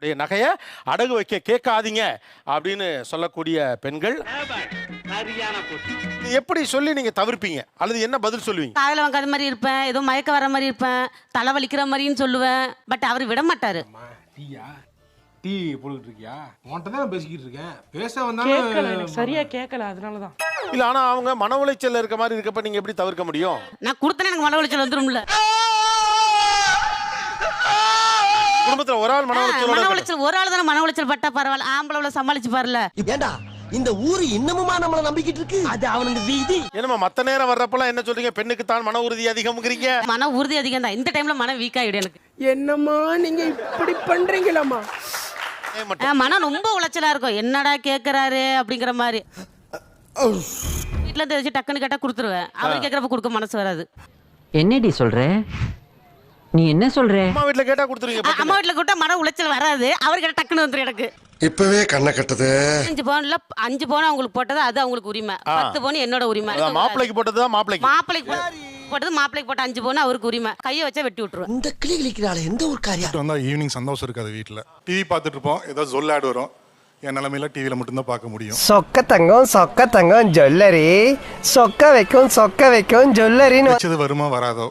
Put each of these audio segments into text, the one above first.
நகையை அடகு வைக்க கேட்காதீங்க அப்படின்னு சொல்லக்கூடிய பெண்கள் எப்படி சொல்லி நீங்க தவிர்ப்பீங்க அல்லது என்ன பதில் சொல்லுவீங்க? காதல வாங்காத மாதிரி இருப்பேன், ஏதோ மயக்க வர மாதிரி இருப்பேன், தலை வலிக்கிற மாதிரின்னு சொல்லுவேன். பட் அவர் விட மாட்டாரு. டீ போட்டுட்டு இருக்கியா? உன்கிட்ட தான் பேசிக்கிட்டு இருக்கேன். பேச வந்தாலும் சரியா கேட்கல, அதனாலதான். இல்ல ஆனா அவங்க மன உளைச்சல்ல இருக்க மாதிரி இருக்கப்ப நீங்க எப்படி தவிர்க்க முடியும்? நான் கொடுத்தேனே எனக்கு மன உளைச்சல் வந்துரும்ல. குடும்பத்துல ஒரு ஆள் மன உளைச்சல் ஒரு ஆள் தானே மன உளைச்சல் பட்டா பரவாயில்ல, ஆம்பளை சமாளிச்சு பாருல. ஏண்டா இந்த ஊரு இன்னமுமா நம்மள நம்பிக்கிட்டு இருக்கு? அது அவனுக்கு வீதி. என்னமா மத்த நேரம் வர்றப்பலாம் என்ன சொல்றீங்க? பெண்ணுக்கு தான் மன உறுதி அதிகம்ங்கறீங்க. மன உறுதி அதிகம் தான். இந்த டைம்ல மன வீக் ஆயிடும் எனக்கு. என்னம்மா நீங்க இப்படி பண்றீங்களாமா? மனம் ரொம்ப உளைச்சலா இருக்கும். என்னடா கேக்குறாரு அப்படிங்கிற மாதிரி. வீட்டுல இருந்து டக்குன்னு கேட்டா கொடுத்துருவேன். அவர் கேக்குறப்ப கொடுக்க மனசு வராது. என்னடி சொல்ற? நீ என்ன சொல்ற? அம்மா வீட்ல கேட்டா கொடுத்துருவீங்க. அம்மா வீட்டுல கூட்டா மன உளைச்சல் வராது. அவர் கேட்டா டக்குன்னு வந்துரும் எனக்கு. இப்பவே கண்ணை கட்டுது. 5 பவுன் அவங்களுக்கு போட்டது அது அவங்களுக்கு உரிமை. 10 பவுன் என்னோட உரிமை. மாப்பிளைக்கு போட்டதுதான் மாப்பிளைக்கு போட்டது மாப்பிளைக்கு போட்ட 5 பவுன் அவருக்கு உரிமை. கையை வச்சா வெட்டி விட்டுருவேன். இந்த கிளி கிளிக்கிறாள் எந்த ஒரு காரியம் வந்தா ஈவினிங் சந்தோஷம் இருக்காது. வீட்டில் டிவி பார்த்துட்டு இருப்போம், ஏதோ ஜொல் ஆட் வரும். என் நிலைமையில டிவியில மட்டும்தான் பார்க்க முடியும். சொக்க தங்கம் ஜுவல்லரி, சொக்க வைக்கும் ஜுவல்லரின்னு வச்சது வருமா வராதோ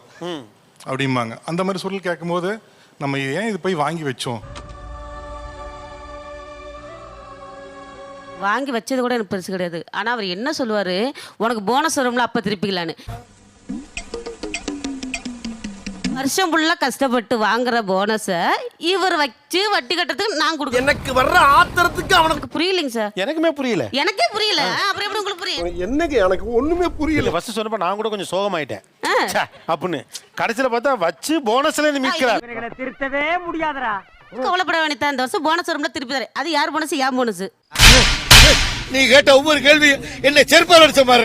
அப்படிம்பாங்க. அந்த மாதிரி சொல்லி கேட்கும்போது நம்ம ஏன் இது போய் வாங்கி வச்சோம்? வாங்கி வச்சது கூட எனக்கு பெருசு கிடையாது. ஆனா அவர் என்ன சொல்லுவாரு, உனக்கு போனஸ் வரும்ல அப்ப திருப்பிக்கலான்னு. வருஷம் ஃபுல்லா கஷ்டப்பட்டு வாங்குற போனஸ இவர் வச்சு வட்டி கட்டுறதுக்கு நான் கொடுக்க. எனக்கு வர்ற ஆத்திரத்துக்கு அவனுக்கு புரியலைங்க சார். எனக்குமே புரியல. எனக்கே புரியல. அப்புறம் எப்படி உங்களுக்கு புரியும்? என்னங்க எனக்கு ஒண்ணுமே புரியல. ஃபர்ஸ்ட் சொன்னப்ப நான் கூட கொஞ்சம் சோகமாயிட்டேன் அப்படின்னு. கடைசியில பார்த்தா வச்சு போனஸ்ல நிக்கிறார். திருத்தவே முடியாதடா. கவலைப்பட வேண்டியதான். இந்த வருஷம் போனஸ் வரும்ல திருப்பி தரேன். அது யார் போனஸ்? ஏன் போனஸ்? நீ கேட்ட ஒவ்வொரு கேள்வி என்ன செருப்பால் அடிச்ச மாதிரி.